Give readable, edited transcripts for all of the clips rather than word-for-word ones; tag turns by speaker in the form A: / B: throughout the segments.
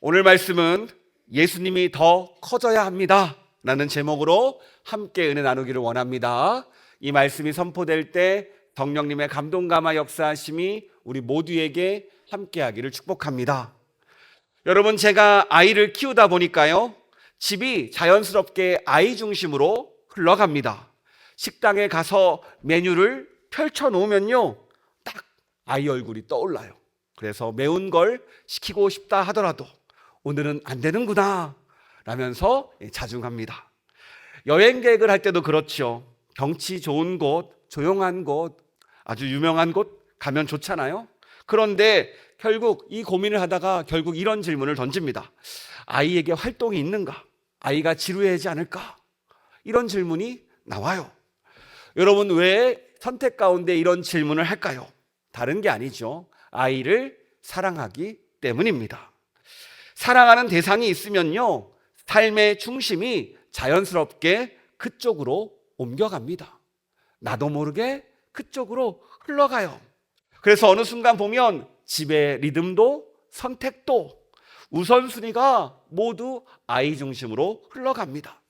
A: 오늘 말씀은 예수님이 더 커져야 합니다 라는 제목으로 함께 은혜 나누기를 원합니다. 이 말씀이 선포될 때 성령님의 감동 감화 역사하심이 우리 모두에게 함께하기를 축복합니다. 여러분, 제가 아이를 키우다 보니까요, 집이 자연스럽게 아이 중심으로 흘러갑니다. 식당에 가서 메뉴를 펼쳐 놓으면요, 딱 아이 얼굴이 떠올라요. 그래서 매운 걸 시키고 싶다 하더라도 오늘은 안 되는구나 라면서 자중합니다. 여행 계획을 할 때도 그렇죠. 경치 좋은 곳, 조용한 곳, 아주 유명한 곳 가면 좋잖아요. 그런데 결국 이 고민을 하다가 결국 이런 질문을 던집니다. 아이에게 활동이 있는가? 아이가 지루해하지 않을까? 이런 질문이 나와요. 여러분, 왜 선택 가운데 이런 질문을 할까요? 다른 게 아니죠. 아이를 사랑하기 때문입니다. 사랑하는 대상이 있으면요, 삶의 중심이 자연스럽게 그쪽으로 옮겨갑니다. 나도 모르게 그쪽으로 흘러가요. 그래서 어느 순간 보면 집의 리듬도 선택도 우선순위가 모두 아이 중심으로 흘러갑니다.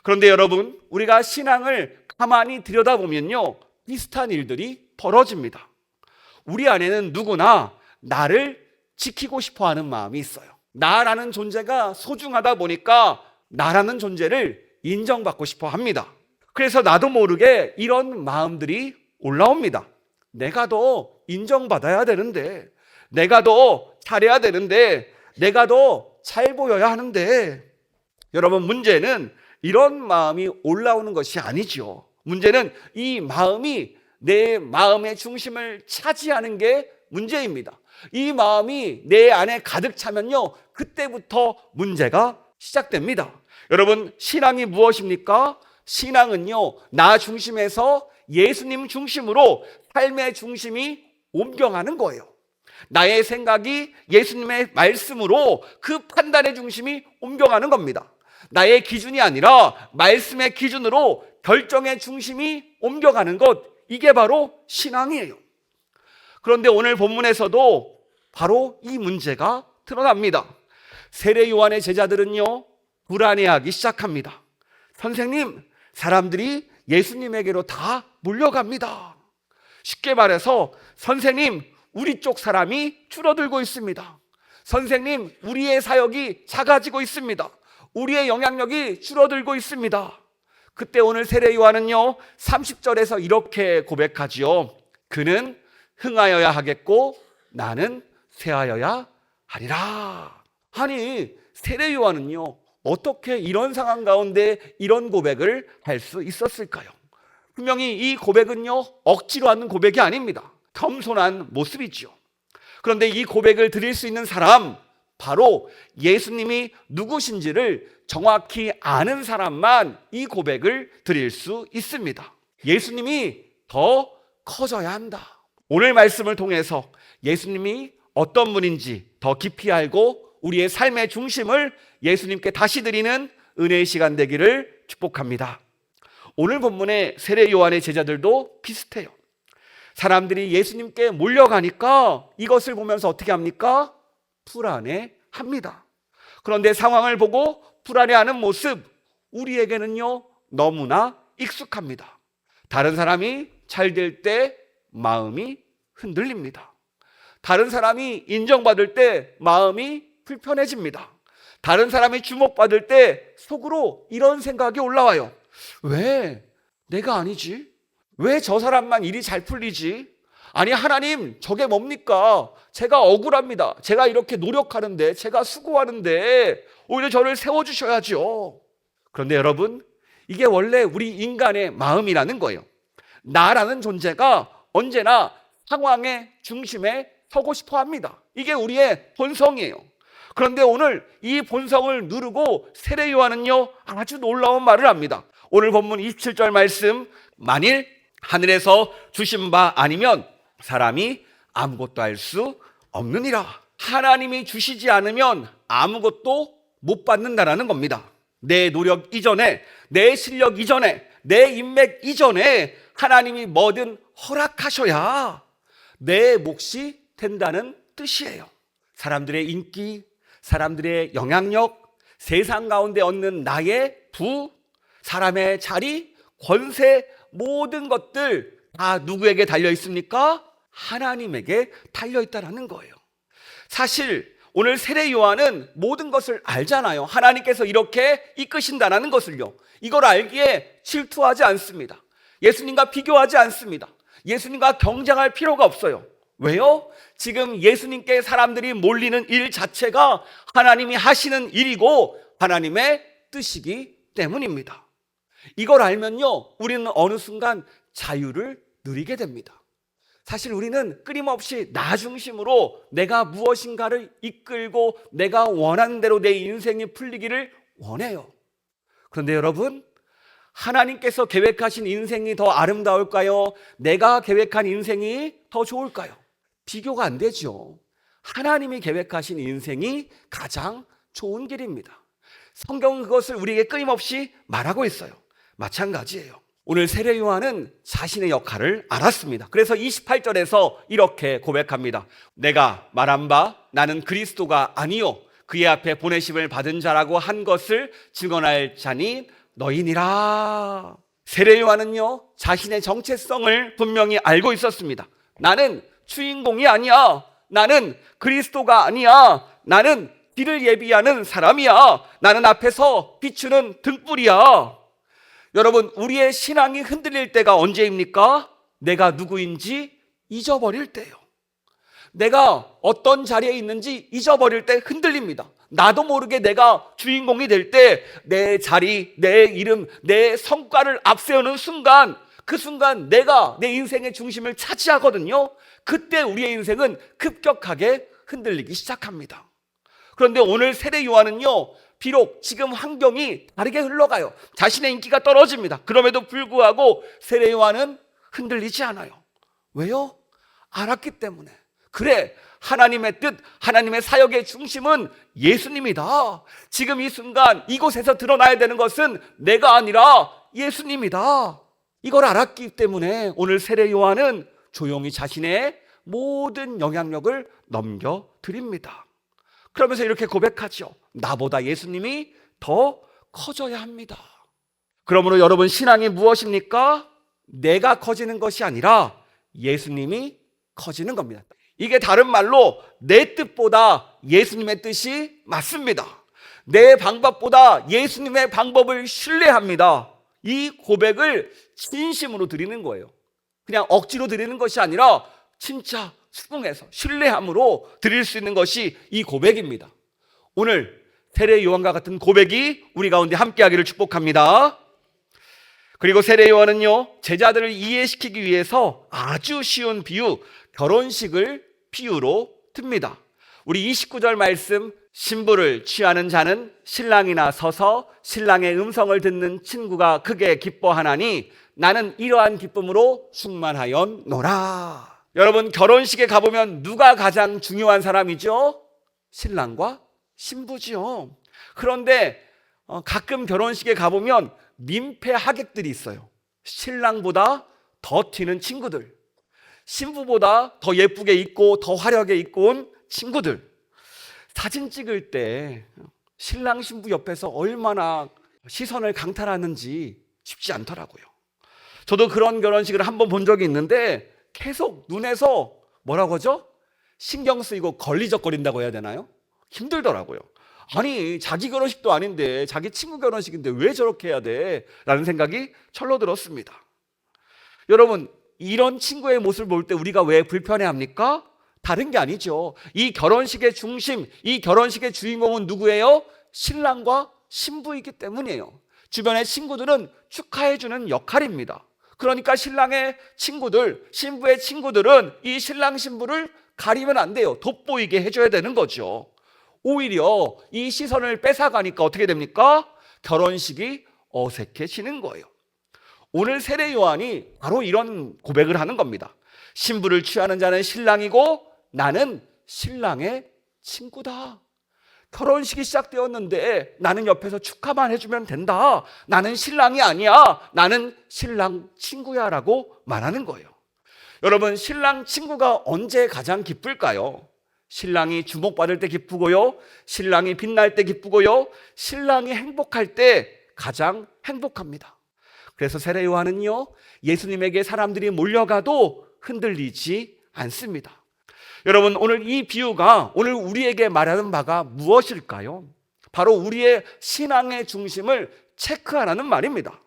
A: 그런데 여러분, 우리가 신앙을 가만히 들여다보면요, 비슷한 일들이 벌어집니다. 우리 안에는 누구나 나를 지키고 싶어 하는 마음이 있어요. 나라는 존재가 소중하다 보니까 나라는 존재를 인정받고 싶어 합니다. 그래서 나도 모르게 이런 마음들이 올라옵니다. 내가 더 인정받아야 되는데, 내가 더 잘해야 되는데, 내가 더 잘 보여야 하는데. 여러분, 문제는 이런 마음이 올라오는 것이 아니죠. 문제는 이 마음이 내 마음의 중심을 차지하는 게 문제입니다. 이 마음이 내 안에 가득 차면요, 그때부터 문제가 시작됩니다. 여러분, 신앙이 무엇입니까? 신앙은요, 나 중심에서 예수님 중심으로 삶의 중심이 옮겨가는 거예요. 나의 생각이 예수님의 말씀으로 그 판단의 중심이 옮겨가는 겁니다. 나의 기준이 아니라 말씀의 기준으로 결정의 중심이 옮겨가는 것, 이게 바로 신앙이에요. 그런데 오늘 본문에서도 바로 이 문제가 드러납니다. 세례 요한의 제자들은요, 불안해하기 시작합니다. 선생님, 사람들이 예수님에게로 다 몰려갑니다. 쉽게 말해서, 선생님, 우리 쪽 사람이 줄어들고 있습니다. 선생님, 우리의 사역이 작아지고 있습니다. 우리의 영향력이 줄어들고 있습니다. 그때 오늘 세례 요한은요, 30절에서 이렇게 고백하지요. 그는 흥하여야 하겠고 나는 쇠하여야 하리라. 아니, 세례 요한은요, 어떻게 이런 상황 가운데 이런 고백을 할 수 있었을까요? 분명히 이 고백은요, 억지로 하는 고백이 아닙니다. 겸손한 모습이죠. 그런데 이 고백을 드릴 수 있는 사람, 바로 예수님이 누구신지를 정확히 아는 사람만 이 고백을 드릴 수 있습니다. 예수님이 더 커져야 한다. 오늘 말씀을 통해서 예수님이 어떤 분인지 더 깊이 알고 우리의 삶의 중심을 예수님께 다시 드리는 은혜의 시간 되기를 축복합니다. 오늘 본문의 세례 요한의 제자들도 비슷해요. 사람들이 예수님께 몰려가니까 이것을 보면서 어떻게 합니까? 불안해합니다. 그런데 상황을 보고 불안해하는 모습, 우리에게는요, 너무나 익숙합니다. 다른 사람이 잘 될 때 마음이 흔들립니다. 다른 사람이 인정받을 때 마음이 불편해집니다. 다른 사람이 주목받을 때 속으로 이런 생각이 올라와요. 왜 내가 아니지? 왜 저 사람만 일이 잘 풀리지? 아니, 하나님, 저게 뭡니까? 제가 억울합니다. 제가 이렇게 노력하는데, 제가 수고하는데 오히려 저를 세워주셔야죠. 그런데 여러분, 이게 원래 우리 인간의 마음이라는 거예요. 나라는 존재가 언제나 상황의 중심에 서고 싶어 합니다. 이게 우리의 본성이에요. 그런데 오늘 이 본성을 누르고 세례 요한은요, 아주 놀라운 말을 합니다. 오늘 본문 27절 말씀, 만일 하늘에서 주신 바 아니면 사람이 아무것도 할 수 없느니라. 하나님이 주시지 않으면 아무것도 못 받는다라는 겁니다. 내 노력 이전에, 내 실력 이전에, 내 인맥 이전에 하나님이 뭐든 허락하셔야 내 몫이 된다는 뜻이에요. 사람들의 인기, 사람들의 영향력, 세상 가운데 얻는 나의 부, 사람의 자리, 권세, 모든 것들 다 누구에게 달려 있습니까? 하나님에게 달려 있다라는 거예요. 사실 오늘 세례 요한은 모든 것을 알잖아요. 하나님께서 이렇게 이끄신다는 것을요. 이걸 알기에 질투하지 않습니다. 예수님과 비교하지 않습니다. 예수님과 경쟁할 필요가 없어요. 왜요? 지금 예수님께 사람들이 몰리는 일 자체가 하나님이 하시는 일이고 하나님의 뜻이기 때문입니다. 이걸 알면요, 우리는 어느 순간 자유를 누리게 됩니다. 사실 우리는 끊임없이 나 중심으로 내가 무엇인가를 이끌고 내가 원하는 대로 내 인생이 풀리기를 원해요. 그런데 여러분, 하나님께서 계획하신 인생이 더 아름다울까요? 내가 계획한 인생이 더 좋을까요? 비교가 안 되죠. 하나님이 계획하신 인생이 가장 좋은 길입니다. 성경은 그것을 우리에게 끊임없이 말하고 있어요. 마찬가지예요. 오늘 세례 요한은 자신의 역할을 알았습니다. 그래서 28절에서 이렇게 고백합니다. 내가 말한 바 나는 그리스도가 아니요 그의 앞에 보내심을 받은 자라고 한 것을 증언할 자니 너희니라. 세례 요한은요, 자신의 정체성을 분명히 알고 있었습니다. 나는 주인공이 아니야. 나는 그리스도가 아니야. 나는 길을 예비하는 사람이야. 나는 앞에서 비추는 등불이야. 여러분, 우리의 신앙이 흔들릴 때가 언제입니까? 내가 누구인지 잊어버릴 때요. 내가 어떤 자리에 있는지 잊어버릴 때 흔들립니다. 나도 모르게 내가 주인공이 될 때 내 자리, 내 이름, 내 성과를 앞세우는 순간, 그 순간 내가 내 인생의 중심을 차지하거든요. 그때 우리의 인생은 급격하게 흔들리기 시작합니다. 그런데 오늘 세례 요한은요, 비록 지금 환경이 다르게 흘러가요. 자신의 인기가 떨어집니다. 그럼에도 불구하고 세례 요한은 흔들리지 않아요. 왜요? 알았기 때문에. 그래, 하나님의 뜻, 하나님의 사역의 중심은 예수님이다. 지금 이 순간 이곳에서 드러나야 되는 것은 내가 아니라 예수님이다. 이걸 알았기 때문에 오늘 세례 요한은 조용히 자신의 모든 영향력을 넘겨드립니다. 그러면서 이렇게 고백하죠. 나보다 예수님이 더 커져야 합니다. 그러므로 여러분, 신앙이 무엇입니까? 내가 커지는 것이 아니라 예수님이 커지는 겁니다. 이게 다른 말로 내 뜻보다 예수님의 뜻이 맞습니다. 내 방법보다 예수님의 방법을 신뢰합니다. 이 고백을 진심으로 드리는 거예요. 그냥 억지로 드리는 것이 아니라 진짜 수긍해서 신뢰함으로 드릴 수 있는 것이 이 고백입니다. 오늘 세례 요한과 같은 고백이 우리 가운데 함께하기를 축복합니다. 그리고 세례 요한은요, 제자들을 이해시키기 위해서 아주 쉬운 비유, 결혼식을 비유로 듭니다. 우리 29절 말씀, 신부를 취하는 자는 신랑이나 서서 신랑의 음성을 듣는 친구가 크게 기뻐하나니 나는 이러한 기쁨으로 충만하였노라. 여러분, 결혼식에 가보면 누가 가장 중요한 사람이죠? 신랑과 신부지요. 그런데 가끔 결혼식에 가보면 민폐 하객들이 있어요. 신랑보다 더 튀는 친구들, 신부보다 더 예쁘게 입고 더 화려하게 입고 온 친구들. 사진 찍을 때 신랑 신부 옆에서 얼마나 시선을 강탈하는지 쉽지 않더라고요. 저도 그런 결혼식을 한번 본 적이 있는데 계속 눈에서 뭐라고 하죠? 신경 쓰이고 걸리적거린다고 해야 되나요? 힘들더라고요. 아니, 자기 결혼식도 아닌데 자기 친구 결혼식인데 왜 저렇게 해야 돼? 라는 생각이 철로 들었습니다. 여러분, 이런 친구의 모습을 볼 때 우리가 왜 불편해합니까? 다른 게 아니죠. 이 결혼식의 중심, 이 결혼식의 주인공은 누구예요? 신랑과 신부이기 때문이에요. 주변의 친구들은 축하해주는 역할입니다. 그러니까 신랑의 친구들, 신부의 친구들은 이 신랑 신부를 가리면 안 돼요. 돋보이게 해줘야 되는 거죠. 오히려 이 시선을 뺏어가니까 어떻게 됩니까? 결혼식이 어색해지는 거예요. 오늘 세례 요한이 바로 이런 고백을 하는 겁니다. 신부를 취하는 자는 신랑이고 나는 신랑의 친구다. 결혼식이 시작되었는데 나는 옆에서 축하만 해주면 된다. 나는 신랑이 아니야. 나는 신랑 친구야 라고 말하는 거예요. 여러분, 신랑 친구가 언제 가장 기쁠까요? 신랑이 주목받을 때 기쁘고요, 신랑이 빛날 때 기쁘고요, 신랑이 행복할 때 가장 행복합니다. 그래서 세례 요한은요, 예수님에게 사람들이 몰려가도 흔들리지 않습니다. 여러분, 오늘 이 비유가 오늘 우리에게 말하는 바가 무엇일까요? 바로 우리의 신앙의 중심을 체크하라는 말입니다.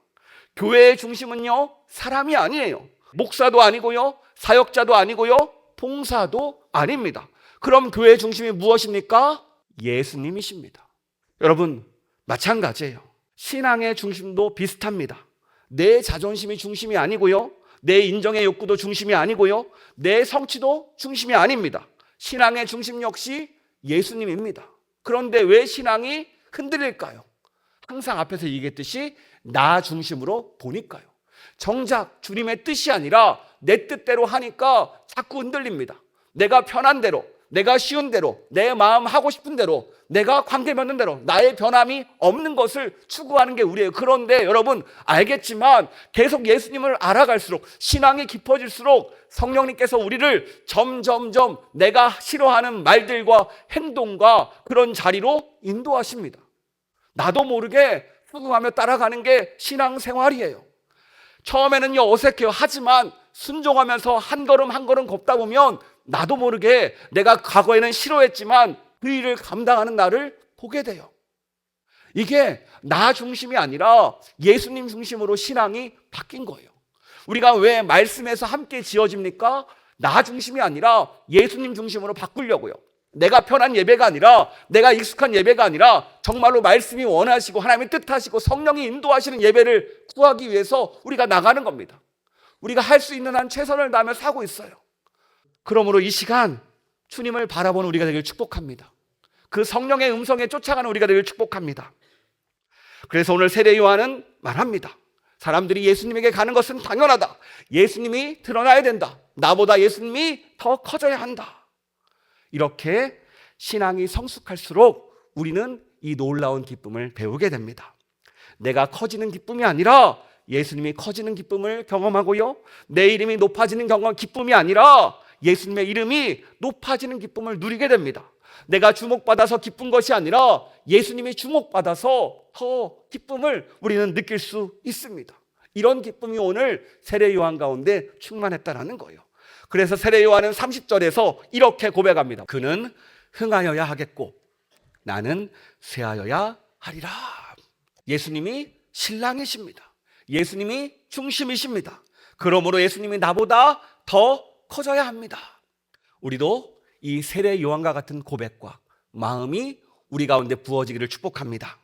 A: 교회의 중심은요, 사람이 아니에요. 목사도 아니고요, 사역자도 아니고요, 봉사도 아닙니다. 그럼 교회의 중심이 무엇입니까? 예수님이십니다. 여러분, 마찬가지예요. 신앙의 중심도 비슷합니다. 내 자존심이 중심이 아니고요, 내 인정의 욕구도 중심이 아니고요, 내 성취도 중심이 아닙니다. 신앙의 중심 역시 예수님입니다. 그런데 왜 신앙이 흔들릴까요? 항상 앞에서 얘기했듯이 나 중심으로 보니까요. 정작 주님의 뜻이 아니라 내 뜻대로 하니까 자꾸 흔들립니다. 내가 편한 대로, 내가 쉬운 대로, 내 마음 하고 싶은 대로, 내가 관계 맺는 대로 나의 변함이 없는 것을 추구하는 게 우리예요. 그런데 여러분 알겠지만 계속 예수님을 알아갈수록, 신앙이 깊어질수록 성령님께서 우리를 점점점 내가 싫어하는 말들과 행동과 그런 자리로 인도하십니다. 나도 모르게 수긍하며 따라가는 게 신앙생활이에요. 처음에는요 어색해요. 하지만 순종하면서 한 걸음 한 걸음 걷다 보면 나도 모르게 내가 과거에는 싫어했지만 그 일을 감당하는 나를 보게 돼요. 이게 나 중심이 아니라 예수님 중심으로 신앙이 바뀐 거예요. 우리가 왜 말씀에서 함께 지어집니까? 나 중심이 아니라 예수님 중심으로 바꾸려고요. 내가 편한 예배가 아니라, 내가 익숙한 예배가 아니라 정말로 말씀이 원하시고 하나님의 뜻하시고 성령이 인도하시는 예배를 구하기 위해서 우리가 나가는 겁니다. 우리가 할 수 있는 한 최선을 다하며 사고 있어요. 그러므로 이 시간 주님을 바라보는 우리가 되길 축복합니다. 그 성령의 음성에 쫓아가는 우리가 되길 축복합니다. 그래서 오늘 세례 요한은 말합니다. 사람들이 예수님에게 가는 것은 당연하다. 예수님이 드러나야 된다. 나보다 예수님이 더 커져야 한다. 이렇게 신앙이 성숙할수록 우리는 이 놀라운 기쁨을 배우게 됩니다. 내가 커지는 기쁨이 아니라 예수님이 커지는 기쁨을 경험하고요, 내 이름이 높아지는 기쁨이 아니라 예수님의 이름이 높아지는 기쁨을 누리게 됩니다. 내가 주목받아서 기쁜 것이 아니라 예수님이 주목받아서 더 기쁨을 우리는 느낄 수 있습니다. 이런 기쁨이 오늘 세례 요한 가운데 충만했다라는 거예요. 그래서 세례 요한은 30절에서 이렇게 고백합니다. 그는 흥하여야 하겠고 나는 쇠하여야 하리라. 예수님이 신랑이십니다. 예수님이 중심이십니다. 그러므로 예수님이 나보다 더 커져야 합니다. 우리도 이 세례 요한과 같은 고백과 마음이 우리 가운데 부어지기를 축복합니다.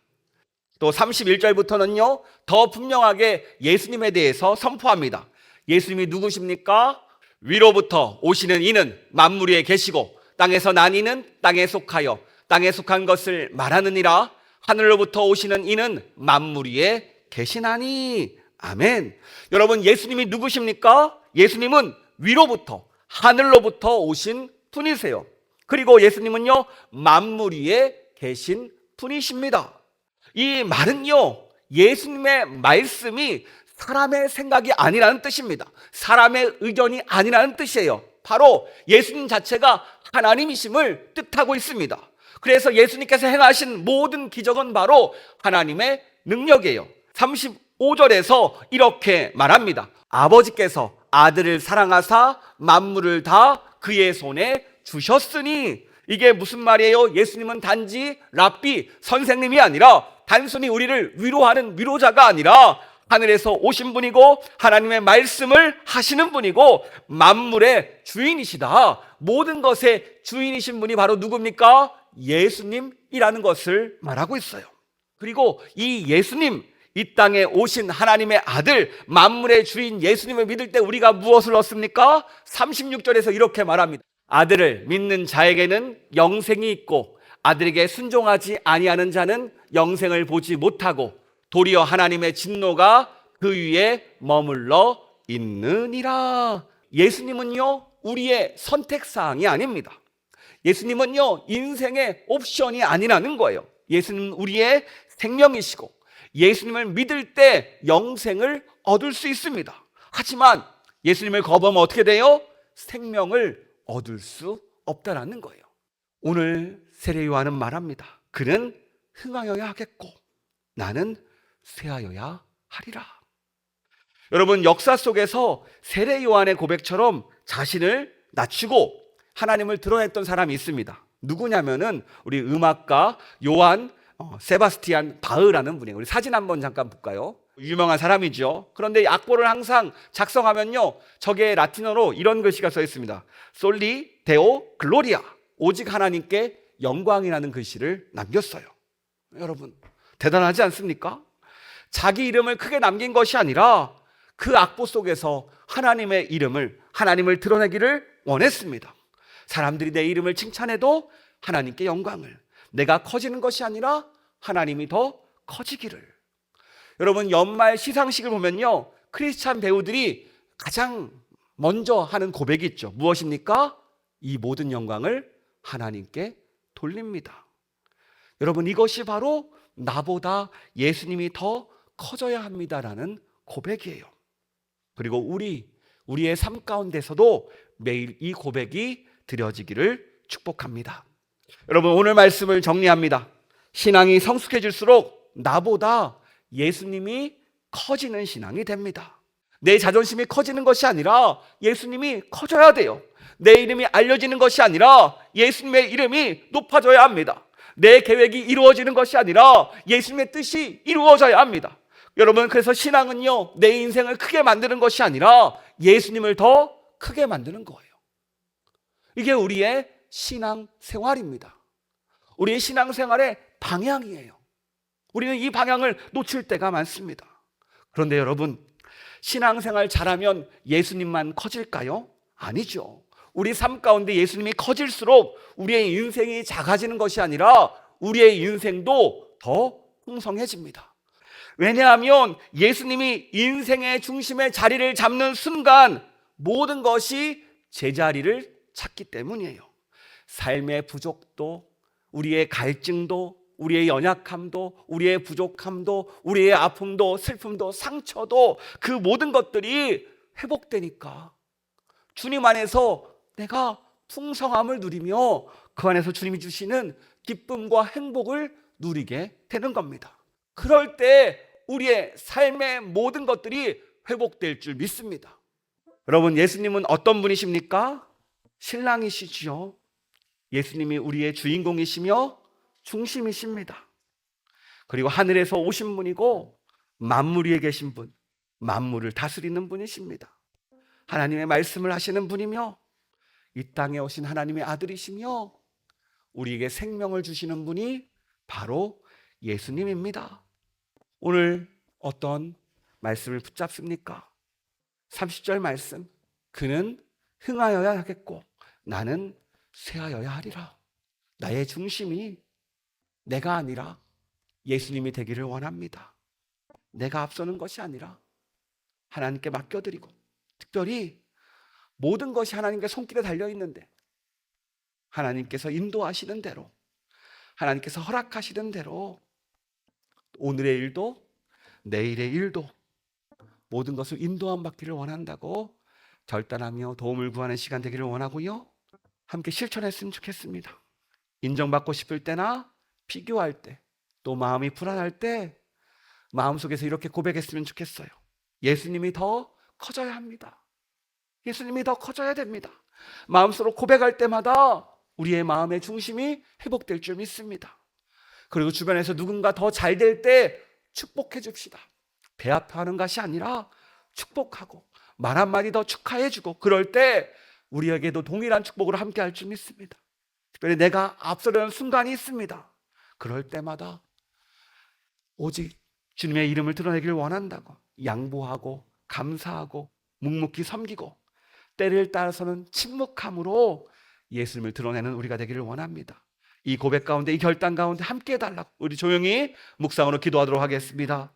A: 또 31절부터는요 더 분명하게 예수님에 대해서 선포합니다. 예수님이 누구십니까? 위로부터 오시는 이는 만물 위에 계시고 땅에서 난 이는 땅에 속하여 땅에 속한 것을 말하느니라. 하늘로부터 오시는 이는 만물 위에 계시나니. 아멘. 여러분, 예수님이 누구십니까? 예수님은 위로부터, 하늘로부터 오신 분이세요. 그리고 예수님은요 만물 위에 계신 분이십니다. 이 말은요 예수님의 말씀이 사람의 생각이 아니라는 뜻입니다. 사람의 의견이 아니라는 뜻이에요. 바로 예수님 자체가 하나님이심을 뜻하고 있습니다. 그래서 예수님께서 행하신 모든 기적은 바로 하나님의 능력이에요. 35절에서 이렇게 말합니다. 아버지께서 아들을 사랑하사 만물을 다 그의 손에 주셨으니. 이게 무슨 말이에요? 예수님은 단지 랍비, 선생님이 아니라 단순히 우리를 위로하는 위로자가 아니라 하늘에서 오신 분이고 하나님의 말씀을 하시는 분이고 만물의 주인이시다. 모든 것의 주인이신 분이 바로 누굽니까? 예수님이라는 것을 말하고 있어요. 그리고 이 예수님, 이 땅에 오신 하나님의 아들, 만물의 주인 예수님을 믿을 때 우리가 무엇을 얻습니까? 36절에서 이렇게 말합니다. 아들을 믿는 자에게는 영생이 있고 아들에게 순종하지 아니하는 자는 영생을 보지 못하고 도리어 하나님의 진노가 그 위에 머물러 있느니라. 예수님은요 우리의 선택사항이 아닙니다. 예수님은요 인생의 옵션이 아니라는 거예요. 예수님은 우리의 생명이시고 예수님을 믿을 때 영생을 얻을 수 있습니다. 하지만 예수님을 거부하면 어떻게 돼요? 생명을 얻을 수 없다라는 거예요. 오늘 세례 요한은 말합니다. 그는 흥하여야 하겠고 나는 쇠하여야 하리라. 여러분, 역사 속에서 세례 요한의 고백처럼 자신을 낮추고 하나님을 드러냈던 사람이 있습니다. 누구냐면은 우리 음악가 요한 세바스티안 바흐라는 분이에요. 우리 사진 한번 잠깐 볼까요? 유명한 사람이죠. 그런데 이 악보를 항상 작성하면요, 저게 라틴어로 이런 글씨가 써 있습니다. 솔리 데오 글로리아, 오직 하나님께 영광이라는 글씨를 남겼어요. 여러분, 대단하지 않습니까? 자기 이름을 크게 남긴 것이 아니라 그 악보 속에서 하나님의 이름을, 하나님을 드러내기를 원했습니다. 사람들이 내 이름을 칭찬해도 하나님께 영광을, 내가 커지는 것이 아니라 하나님이 더 커지기를. 여러분, 연말 시상식을 보면요, 크리스찬 배우들이 가장 먼저 하는 고백이 있죠. 무엇입니까? 이 모든 영광을 하나님께 돌립니다. 여러분, 이것이 바로 나보다 예수님이 더 커져야 합니다라는 고백이에요. 그리고 우리의 삶 가운데서도 매일 이 고백이 드려지기를 축복합니다. 여러분, 오늘 말씀을 정리합니다. 신앙이 성숙해질수록 나보다 예수님이 커지는 신앙이 됩니다. 내 자존심이 커지는 것이 아니라 예수님이 커져야 돼요. 내 이름이 알려지는 것이 아니라 예수님의 이름이 높아져야 합니다. 내 계획이 이루어지는 것이 아니라 예수님의 뜻이 이루어져야 합니다. 여러분, 그래서 신앙은요, 내 인생을 크게 만드는 것이 아니라 예수님을 더 크게 만드는 거예요. 이게 우리의 신앙 생활입니다. 우리의 신앙 생활의 방향이에요. 우리는 이 방향을 놓칠 때가 많습니다. 그런데 여러분, 신앙생활 잘하면 예수님만 커질까요? 아니죠. 우리 삶 가운데 예수님이 커질수록 우리의 인생이 작아지는 것이 아니라 우리의 인생도 더 풍성해집니다. 왜냐하면 예수님이 인생의 중심의 자리를 잡는 순간 모든 것이 제자리를 찾기 때문이에요. 삶의 부족도, 우리의 갈증도, 우리의 연약함도, 우리의 부족함도, 우리의 아픔도, 슬픔도, 상처도, 그 모든 것들이 회복되니까 주님 안에서 내가 풍성함을 누리며 그 안에서 주님이 주시는 기쁨과 행복을 누리게 되는 겁니다. 그럴 때 우리의 삶의 모든 것들이 회복될 줄 믿습니다. 여러분, 예수님은 어떤 분이십니까? 신랑이시지요. 예수님이 우리의 주인공이시며 중심이십니다. 그리고 하늘에서 오신 분이고 만물 위에 계신 분, 만물을 다스리는 분이십니다. 하나님의 말씀을 하시는 분이며 이 땅에 오신 하나님의 아들이시며 우리에게 생명을 주시는 분이 바로 예수님입니다. 오늘 어떤 말씀을 붙잡습니까? 30절 말씀, 그는 흥하여야 하겠고 나는 쇠하여야 하리라. 나의 중심이 내가 아니라 예수님이 되기를 원합니다. 내가 앞서는 것이 아니라 하나님께 맡겨드리고, 특별히 모든 것이 하나님께 손길에 달려있는데 하나님께서 인도하시는 대로, 하나님께서 허락하시는 대로 오늘의 일도 내일의 일도 모든 것을 인도함 받기를 원한다고 결단하며 도움을 구하는 시간 되기를 원하고요, 함께 실천했으면 좋겠습니다. 인정받고 싶을 때나 비교할 때, 또 마음이 불안할 때 마음속에서 이렇게 고백했으면 좋겠어요. 예수님이 더 커져야 합니다. 예수님이 더 커져야 됩니다. 마음속으로 고백할 때마다 우리의 마음의 중심이 회복될 줄 믿습니다. 그리고 주변에서 누군가 더 잘 될 때 축복해 줍시다. 배아파하는 것이 아니라 축복하고 말 한마디 더 축하해 주고, 그럴 때 우리에게도 동일한 축복으로 함께 할 줄 믿습니다. 특별히 내가 앞서려는 순간이 있습니다. 그럴 때마다 오직 주님의 이름을 드러내기를 원한다고 양보하고 감사하고 묵묵히 섬기고 때를 따라서는 침묵함으로 예수님을 드러내는 우리가 되기를 원합니다. 이 고백 가운데, 이 결단 가운데 함께 해달라고 우리 조용히 묵상으로 기도하도록 하겠습니다.